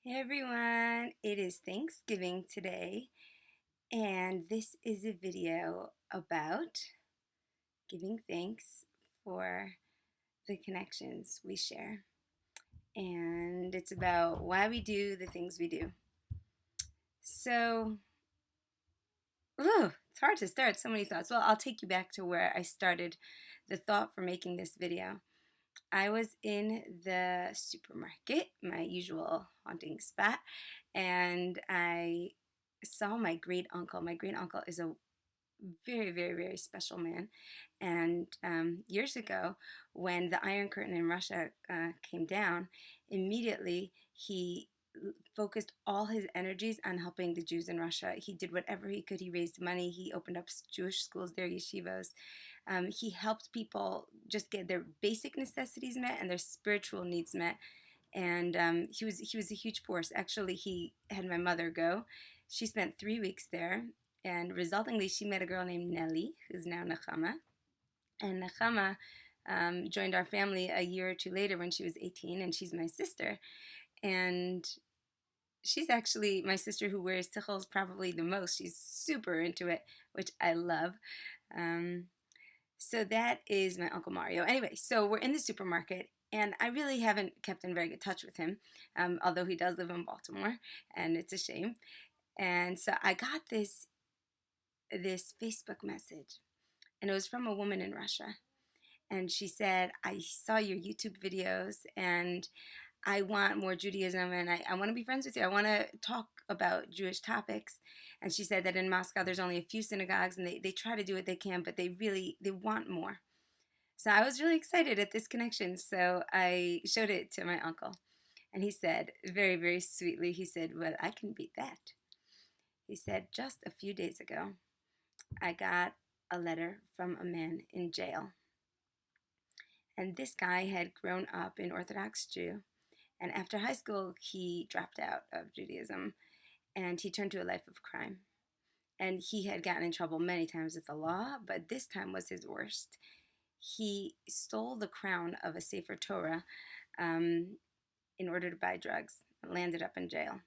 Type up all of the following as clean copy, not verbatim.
Hey everyone, it is Thanksgiving today, and this is a video about giving thanks for the connections we share. And it's about why we do the things we do. So, it's hard to start, so many thoughts. Well, I'll take you back to where I started the thought for making this video. I was in the supermarket, my usual haunting spot, and I saw my great uncle. My great uncle is a very, very, very special man. And years ago, when the Iron Curtain in Russia came down, immediately he focused all his energies on helping the Jews in Russia. He did whatever he could. He raised money. He opened up Jewish schools there, yeshivos. He helped people just get their basic necessities met and their spiritual needs met. And he was a huge force. Actually, he had my mother go. She spent 3 weeks there, and resultingly, she met a girl named Nellie, who's now Nechama. And Nechama joined our family a year or two later when she was 18, and she's my sister. And she's actually my sister who wears tichels probably the most. She's super into it, which I love. Um, so that is my Uncle Mario. Anyway, so we're in the supermarket, and I really haven't kept in very good touch with him, although he does live in Baltimore, and it's a shame. And so I got this Facebook message, and it was from a woman in Russia. And she said, I saw your YouTube videos, and I want more Judaism, and I want to be friends with you. I want to talk about Jewish topics. And she said that in Moscow there's only a few synagogues, and they try to do what they can, but they want more. So I was really excited at this connection. So I showed it to my uncle. And he said, very, very sweetly, he said, well, I can beat that. He said, just a few days ago, I got a letter from a man in jail. And this guy had grown up an Orthodox Jew. And after high school, he dropped out of Judaism and he turned to a life of crime. And he had gotten in trouble many times with the law, but this time was his worst. He stole the crown of a Sefer Torah in order to buy drugs and landed up in jail.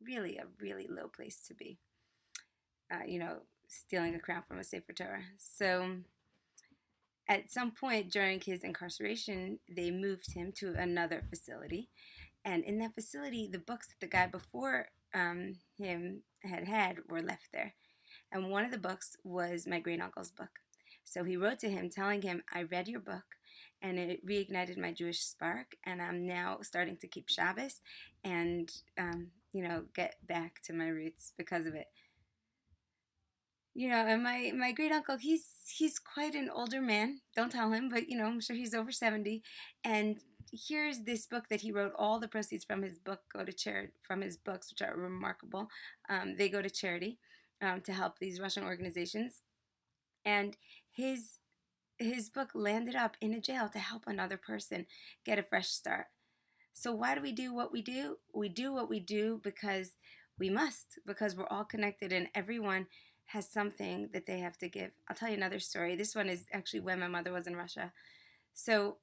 Really a really low place to be, stealing a crown from a Sefer Torah. So at some point during his incarceration, they moved him to another facility. And in that facility, the books that the guy before him had were left there. And one of the books was my great uncle's book. So he wrote to him telling him, I read your book and it reignited my Jewish spark, and I'm now starting to keep Shabbos and, get back to my roots because of it. And my great uncle, he's quite an older man. Don't tell him, but I'm sure he's over 70. And here's this book that he wrote. All the proceeds from his book go to charity. From his books, which are remarkable, they go to charity to help these Russian organizations. And his book landed up in a jail to help another person get a fresh start. So why do we do what we do? We do what we do because we must, because we're all connected and everyone has something that they have to give. I'll tell you another story. This one is actually when my mother was in Russia. So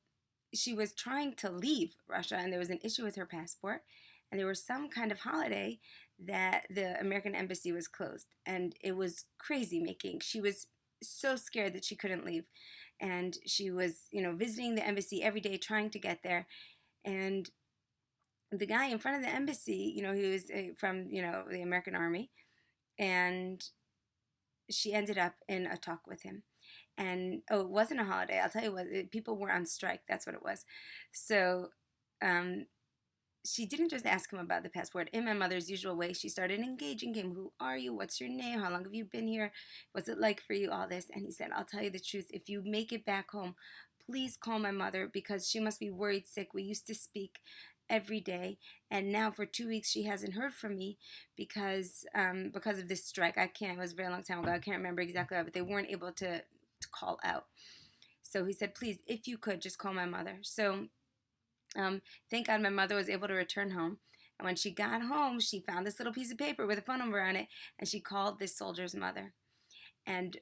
she was trying to leave Russia and there was an issue with her passport, and there was some kind of holiday that the American embassy was closed, and it was crazy making. She was so scared that she couldn't leave, and she was visiting the embassy every day trying to get there. And the guy in front of the embassy, he was from the American Army, and she ended up in a talk with him. And it wasn't a holiday. I'll tell you what, people were on strike. That's what it was. So she didn't just ask him about the passport. In my mother's usual way, she started engaging him. Who are you? What's your name? How long have you been here? What's it like for you? All this. And he said, I'll tell you the truth. If you make it back home, please call my mother because she must be worried sick. We used to speak every day, and now for 2 weeks she hasn't heard from me because of this strike. It was a very long time ago. I can't remember exactly how, but they weren't able to call out. So he said, please, if you could, just call my mother. So thank God my mother was able to return home. And when she got home, she found this little piece of paper with a phone number on it, and she called this soldier's mother. And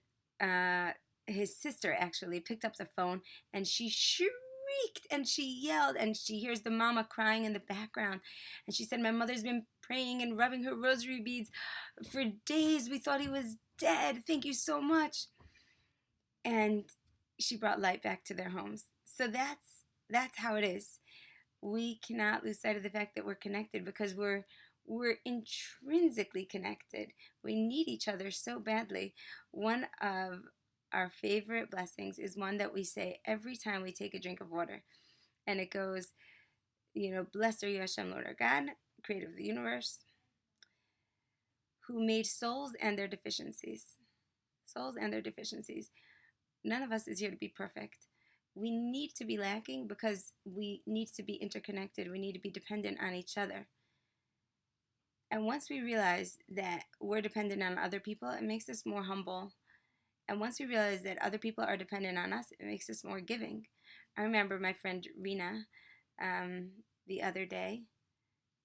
his sister actually picked up the phone, and she shrieked shrieked and she yelled, and she hears the mama crying in the background. And she said, my mother's been praying and rubbing her rosary beads for days. We thought he was dead. Thank you so much. And she brought light back to their homes. So that's how it is. We cannot lose sight of the fact that we're connected, because we're intrinsically connected. We need each other so badly. One of our favorite blessings is one that we say every time we take a drink of water. And it goes, blessed are you, Hashem, Lord our God, creator of the universe, who made souls and their deficiencies. Souls and their deficiencies. None of us is here to be perfect. We need to be lacking because we need to be interconnected. We need to be dependent on each other. And once we realize that we're dependent on other people, it makes us more humble. And once we realize that other people are dependent on us, it makes us more giving. I remember my friend Rena the other day.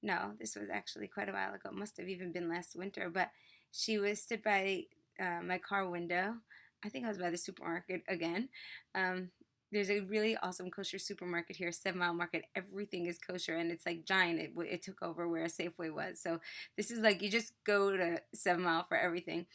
No, this was actually quite a while ago. It must have even been last winter. But she was stood by my car window. I think I was by the supermarket again. There's a really awesome kosher supermarket here, 7 Mile Market. Everything is kosher, and it's like giant. It took over where a Safeway was. So this is like you just go to 7 Mile for everything.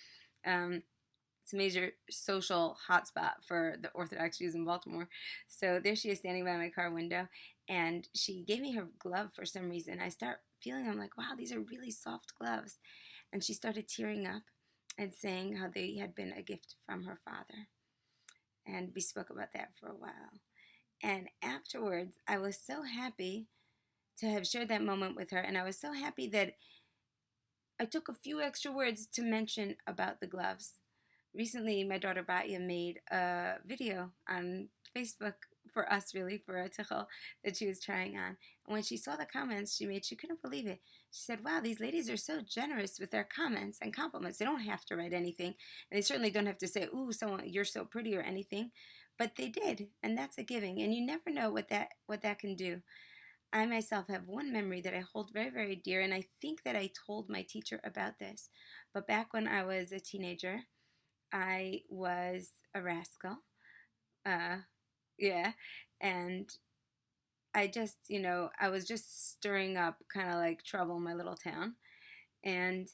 It's a major social hotspot for the Orthodox Jews in Baltimore. So there she is standing by my car window, and she gave me her glove for some reason. I start feeling, I'm like, wow, these are really soft gloves. And she started tearing up and saying how they had been a gift from her father. And we spoke about that for a while. And afterwards, I was so happy to have shared that moment with her. And I was so happy that I took a few extra words to mention about the gloves. Recently, my daughter Batya made a video on Facebook for us, really, for a tichel that she was trying on. And when she saw the comments she made, she couldn't believe it. She said, wow, these ladies are so generous with their comments and compliments. They don't have to write anything. And they certainly don't have to say, ooh, someone, you're so pretty or anything. But they did. And that's a giving. And you never know what that can do. I myself have one memory that I hold very, very dear. And I think that I told my teacher about this. But back when I was a teenager, I was a rascal. Yeah. And I just, I was just stirring up kind of like trouble in my little town. And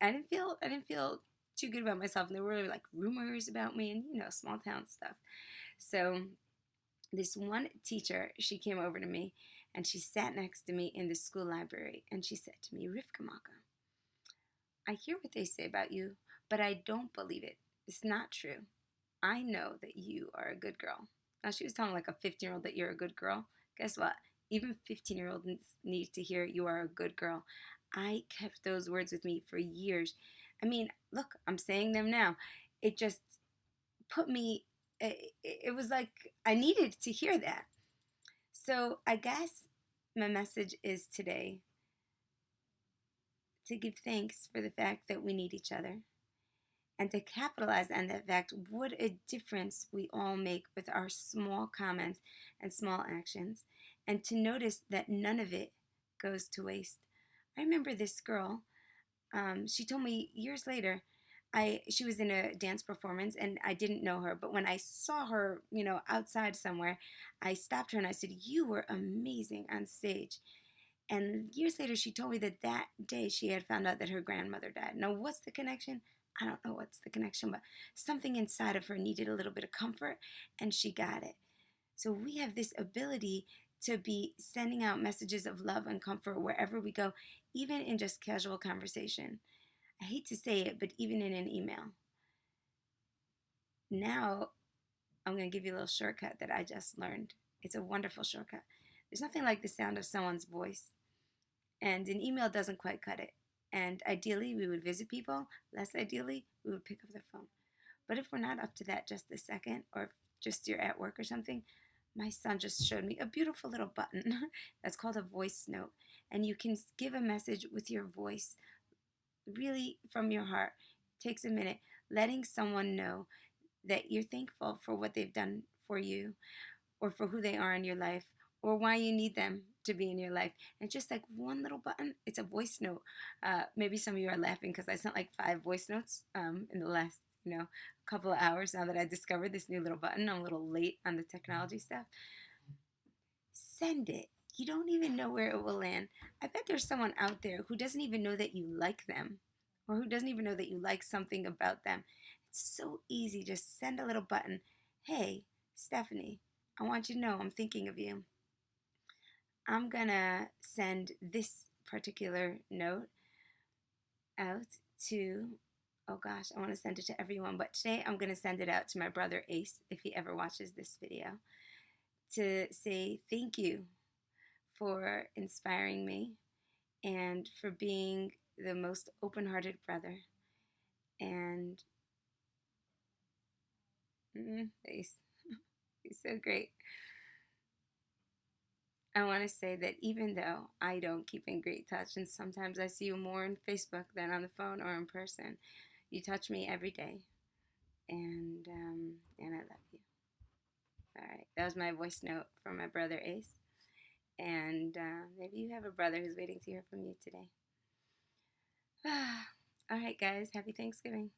I didn't feel too good about myself. And there were like rumors about me and, small town stuff. So this one teacher, she came over to me and she sat next to me in the school library. And she said to me, Rivka Malka, I hear what they say about you, but I don't believe it. It's not true. I know that you are a good girl. Now, she was telling like a 15-year-old that you're a good girl. Guess what? Even 15-year-olds need to hear you are a good girl. I kept those words with me for years. I mean, look, I'm saying them now. It just put me, it was like I needed to hear that. So I guess my message is today to give thanks for the fact that we need each other. And to capitalize on that fact, what a difference we all make with our small comments and small actions. And to notice that none of it goes to waste. I remember this girl, she told me years later, she was in a dance performance and I didn't know her. But when I saw her, outside somewhere, I stopped her and I said, you were amazing on stage. And years later, she told me that day she had found out that her grandmother died. Now, what's the connection? I don't know what's the connection, but something inside of her needed a little bit of comfort, and she got it. So we have this ability to be sending out messages of love and comfort wherever we go, even in just casual conversation. I hate to say it, but even in an email. Now, I'm going to give you a little shortcut that I just learned. It's a wonderful shortcut. There's nothing like the sound of someone's voice, and an email doesn't quite cut it. And ideally, we would visit people. Less ideally, we would pick up the phone. But if we're not up to that just a second, or just you're at work or something, my son just showed me a beautiful little button that's called a voice note. And you can give a message with your voice, really from your heart. It takes a minute, letting someone know that you're thankful for what they've done for you, or for who they are in your life, or why you need them to be in your life. And just like one little button, it's a voice note. Maybe some of you are laughing because I sent like 5 voice notes in the last a couple of hours now that I discovered this new little button. I'm a little late on the technology stuff. Send it. You don't even know where it will land. I bet there's someone out there who doesn't even know that you like them, or who doesn't even know that you like something about them. It's so easy. Just send a little button. Hey, Stephanie, I want you to know I'm thinking of you. I'm gonna send this particular note out to, oh gosh, I want to send it to everyone, but today I'm gonna send it out to my brother Ace, if he ever watches this video, to say thank you for inspiring me and for being the most open-hearted brother. And Ace, he's so great. I want to say that even though I don't keep in great touch, and sometimes I see you more on Facebook than on the phone or in person, you touch me every day, and I love you. All right, that was my voice note from my brother Ace, and maybe you have a brother who's waiting to hear from you today. All right, guys, happy Thanksgiving.